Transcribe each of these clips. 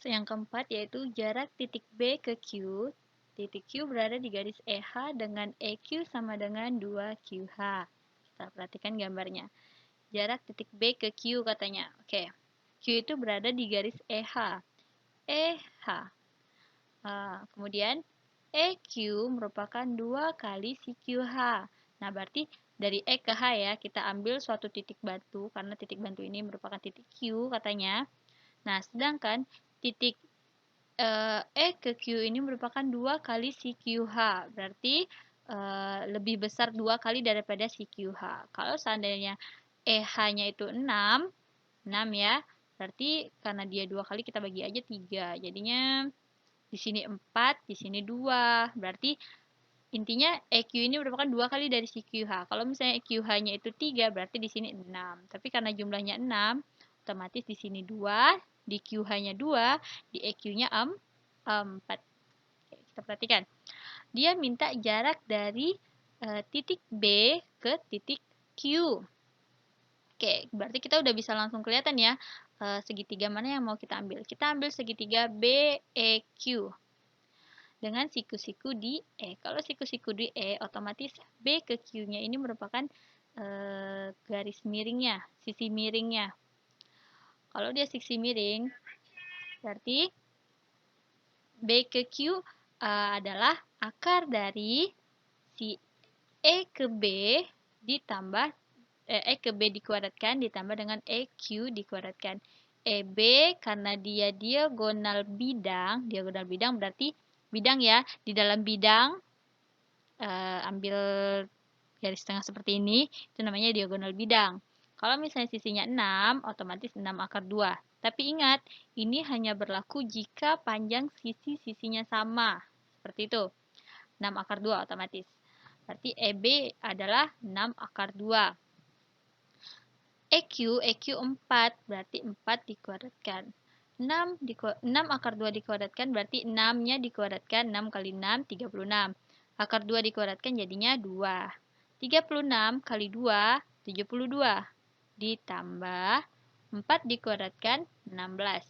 Yang keempat yaitu jarak titik B ke Q. Titik Q berada di garis EH dengan EQ sama dengan 2QH. Kita perhatikan gambarnya. Jarak titik B ke Q katanya. Oke. Q itu berada di garis EH. EH. Kemudian EQ merupakan 2 kali si QH. Nah, berarti dari E ke H ya, kita ambil suatu titik bantu, karena titik bantu ini merupakan titik Q katanya. Nah, sedangkan titik E ke Q ini merupakan 2 kali si QH. Berarti lebih besar 2 kali daripada si QH. Kalau seandainya EH-nya itu 6 ya. Berarti karena dia 2 kali kita bagi aja 3. Jadinya di sini 4, di sini 2. Berarti intinya EQ ini merupakan 2 kali dari si QH. Kalau misalnya QH-nya itu 3, berarti di sini 6. Tapi karena jumlahnya 6, otomatis di sini 2, di QH-nya 2, di EQ-nya 4. Oke, kita perhatikan. Dia minta jarak dari titik B ke titik Q. Oke, berarti kita udah bisa langsung kelihatan ya segitiga mana yang mau kita ambil. Kita ambil segitiga BEQ dengan siku-siku di E. Kalau siku-siku di E, otomatis B ke Q-nya ini merupakan garis miringnya, sisi miringnya. Kalau dia sisi miring, berarti B ke Q adalah akar dari si E ke B ditambah E ke B dikuadratkan ditambah dengan EQ dikuadratkan. EB karena dia diagonal bidang berarti bidang ya, di dalam bidang ambil garis tengah seperti ini, itu namanya diagonal bidang. Kalau misalnya sisinya 6, otomatis 6 akar 2. Tapi ingat, ini hanya berlaku jika panjang sisi-sisinya sama. Seperti itu. 6 akar 2 otomatis. Berarti EB adalah 6 akar 2. EQ 4, berarti 4 dikuadratkan. 6 akar 2 dikuadratkan, berarti 6-nya dikuadratkan, 6 kali 6, 36. Akar 2 dikuadratkan jadinya 2. 36 kali 2, 72. Ditambah 4 dikuadratkan, 16.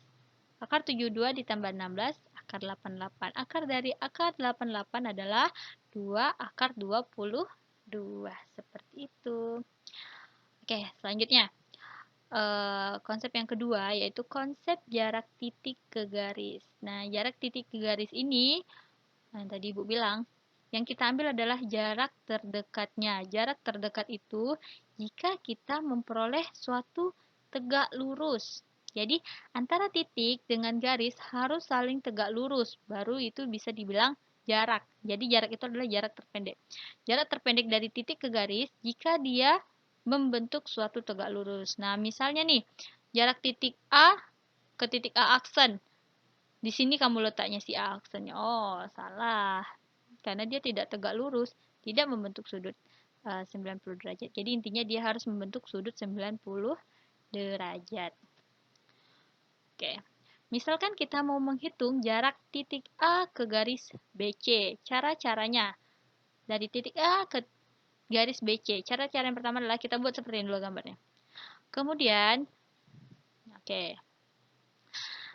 Akar 72 ditambah 16, akar 88. Akar dari akar 88 adalah 2 akar 22. Seperti itu. Oke, selanjutnya. Konsep yang kedua yaitu konsep jarak titik ke garis. Nah, jarak titik ke garis ini, yang tadi Ibu bilang, yang kita ambil adalah jarak terdekatnya. Jarak terdekat itu jika kita memperoleh suatu tegak lurus. Jadi, antara titik dengan garis harus saling tegak lurus, baru itu bisa dibilang jarak. Jadi, jarak itu adalah jarak terpendek. Jarak terpendek dari titik ke garis jika dia membentuk suatu tegak lurus. Nah, misalnya nih, jarak titik A ke titik A aksen. Di sini kamu letaknya si A aksennya. Oh, salah. Karena dia tidak tegak lurus, tidak membentuk sudut 90 derajat. Jadi intinya dia harus membentuk sudut 90 derajat. Oke. Misalkan kita mau menghitung jarak titik A ke garis BC. Cara-caranya dari titik A ke garis BC. Cara-cara yang pertama adalah kita buat seperti ini dulu gambarnya. Kemudian, oke.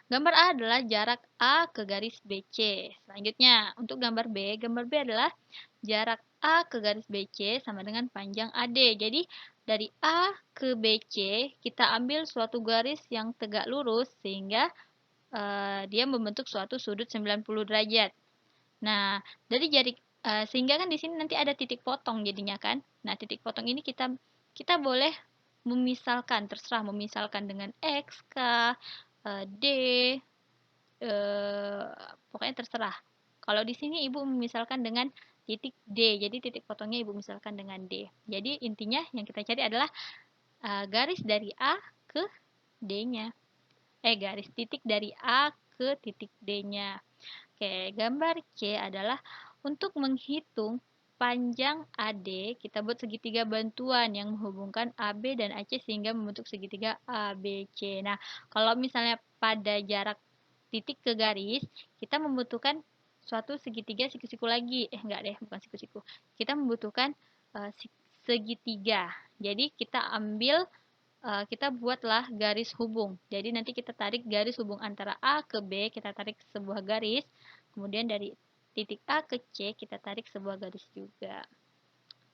Gambar A adalah jarak A ke garis BC. Selanjutnya, untuk gambar B adalah jarak A ke garis BC sama dengan panjang AD. Jadi, dari A ke BC, kita ambil suatu garis yang tegak lurus sehingga dia membentuk suatu sudut 90 derajat. Nah, dari jarak sehingga kan di sini nanti ada titik potong jadinya kan. Nah, titik potong ini kita boleh memisalkan, terserah memisalkan dengan X, K, D, pokoknya terserah. Kalau di sini Ibu memisalkan dengan titik D, jadi titik potongnya Ibu misalkan dengan D. Jadi intinya yang kita cari adalah garis dari A ke D-nya. Garis titik dari A ke titik D-nya. Oke, gambar C adalah untuk menghitung panjang AD, kita buat segitiga bantuan yang menghubungkan AB dan AC sehingga membentuk segitiga ABC. Nah, kalau misalnya pada jarak titik ke garis, kita membutuhkan suatu segitiga siku-siku lagi. Enggak deh, bukan siku-siku. Kita membutuhkan segitiga. Jadi, kita ambil kita buatlah garis hubung. Jadi nanti kita tarik garis hubung antara A ke B, kita tarik sebuah garis. Kemudian dari titik A ke C, kita tarik sebuah garis juga.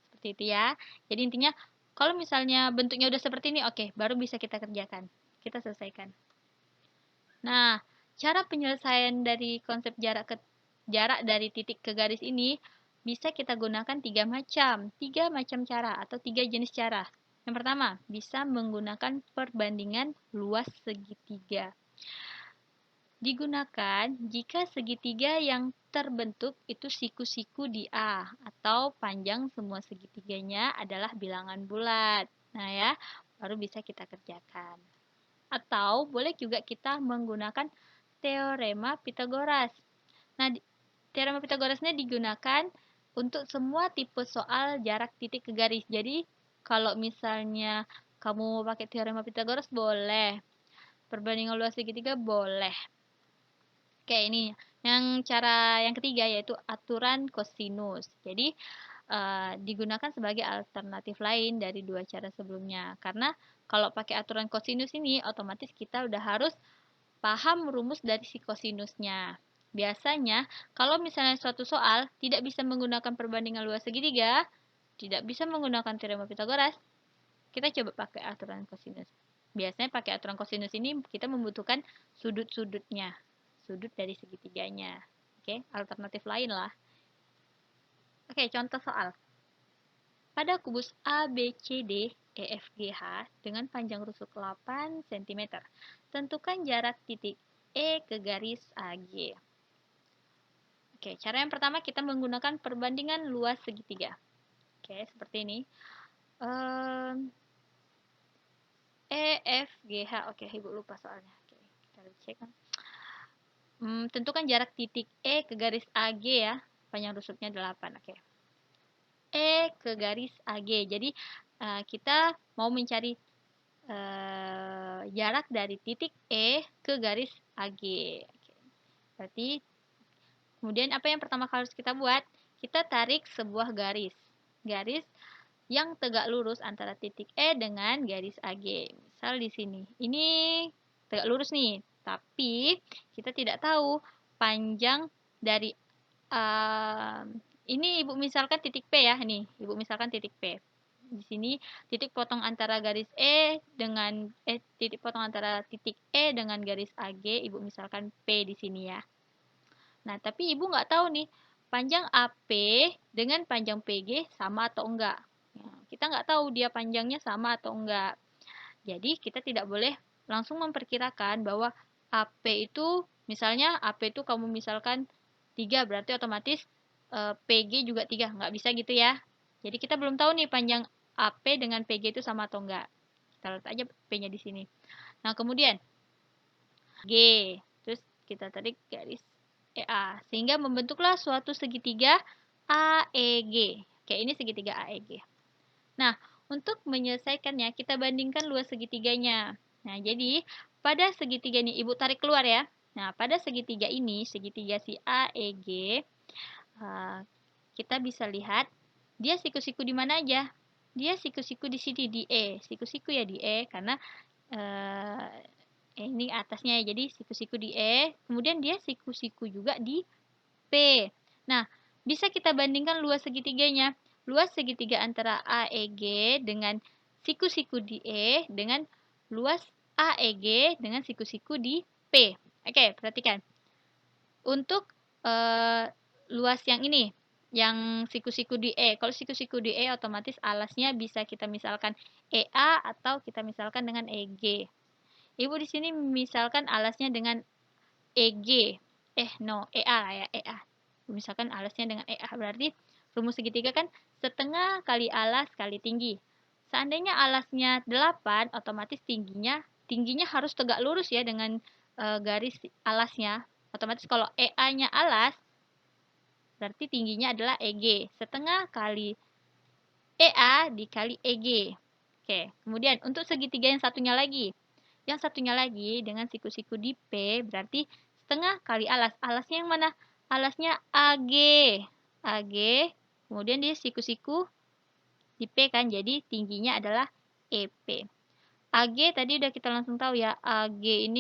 Seperti itu ya. Jadi intinya, kalau misalnya bentuknya udah seperti ini, oke, baru bisa kita kerjakan. Kita selesaikan. Nah, cara penyelesaian dari konsep jarak dari titik ke garis ini bisa kita gunakan tiga macam cara atau 3 jenis cara. Yang pertama, bisa menggunakan perbandingan luas segitiga. Digunakan jika segitiga yang terbentuk itu siku-siku di A atau panjang semua segitiganya adalah bilangan bulat. Nah ya, baru bisa kita kerjakan. Atau boleh juga kita menggunakan teorema Pitagoras. Nah, teorema Pitagorasnya digunakan untuk semua tipe soal jarak titik ke garis. Jadi, kalau misalnya kamu pakai teorema Pitagoras boleh. Perbandingan luas segitiga boleh. Oke, ini cara yang ketiga yaitu aturan kosinus. Jadi, digunakan sebagai alternatif lain dari 2 cara sebelumnya. Karena kalau pakai aturan kosinus ini, otomatis kita udah harus paham rumus dari si kosinusnya. Biasanya, kalau misalnya suatu soal tidak bisa menggunakan perbandingan luas segitiga, tidak bisa menggunakan teorema Pitagoras, kita coba pakai aturan kosinus. Biasanya pakai aturan kosinus ini kita membutuhkan sudut-sudutnya, sudut dari segitiganya. Oke, alternatif lain lah. Oke, contoh soal. Pada kubus A, B, C, D, E, F, G, H dengan panjang rusuk 8 cm, tentukan jarak titik E ke garis AG. Oke, cara yang pertama kita menggunakan perbandingan luas segitiga. Oke, seperti ini. E, F, G, H. Oke, Ibu lupa soalnya. Oke, kita cek kan. Tentukan jarak titik E ke garis AG ya. Panjang rusuknya 8. Oke. E ke garis AG. Jadi, kita mau mencari jarak dari titik E ke garis AG. Oke. Berarti, kemudian apa yang pertama kali harus kita buat? Kita tarik sebuah garis. Garis yang tegak lurus antara titik E dengan garis AG. Misal di sini. Ini tegak lurus nih, tapi kita tidak tahu panjang dari ini Ibu misalkan titik P ya, nih. Ibu misalkan titik P. Di sini titik potong antara garis titik potong antara titik E dengan garis AG, Ibu misalkan P di sini ya. Nah, tapi Ibu nggak tahu nih, panjang AP dengan panjang PG sama atau enggak. Nah, kita nggak tahu dia panjangnya sama atau enggak. Jadi, kita tidak boleh langsung memperkirakan bahwa AP itu, misalnya AP itu kamu misalkan 3, berarti otomatis PG juga 3. Nggak bisa gitu ya. Jadi, kita belum tahu nih panjang AP dengan PG itu sama atau enggak. Kita lihat aja P-nya di sini. Nah, kemudian G. Terus kita tarik garis EA. Sehingga membentuklah suatu segitiga AEG. Oke, ini segitiga AEG. Nah, untuk menyelesaikannya, kita bandingkan luas segitiganya. Nah, jadi pada segitiga ini, Ibu tarik keluar ya. Nah, pada segitiga ini, segitiga si AEG, kita bisa lihat dia siku-siku di mana aja. Dia siku-siku di sini, di E. Siku-siku ya di E, karena ini atasnya ya, jadi siku-siku di E, kemudian dia siku-siku juga di P. Nah, bisa kita bandingkan luas segitiganya. Luas segitiga antara AEG dengan siku-siku di E dengan luas AEG dengan siku-siku di P. Oke, perhatikan. Untuk luas yang ini, yang siku-siku di E. Kalau siku-siku di E otomatis alasnya bisa kita misalkan EA atau kita misalkan dengan EG. Ibu di sini misalkan alasnya dengan EG. EA lah ya, EA. Misalkan alasnya dengan EA, berarti rumus segitiga kan setengah kali alas kali tinggi. Seandainya alasnya 8, otomatis tingginya harus tegak lurus ya dengan garis alasnya. Otomatis kalau EA-nya alas, berarti tingginya adalah EG. Setengah kali EA dikali EG. Oke, kemudian untuk segitiga yang satunya lagi. Yang satunya lagi dengan siku-siku di P berarti setengah kali alas. Alasnya yang mana? Alasnya AG. AG, kemudian dia siku-siku di P kan, jadi tingginya adalah EP. AG tadi udah kita langsung tahu ya, AG ini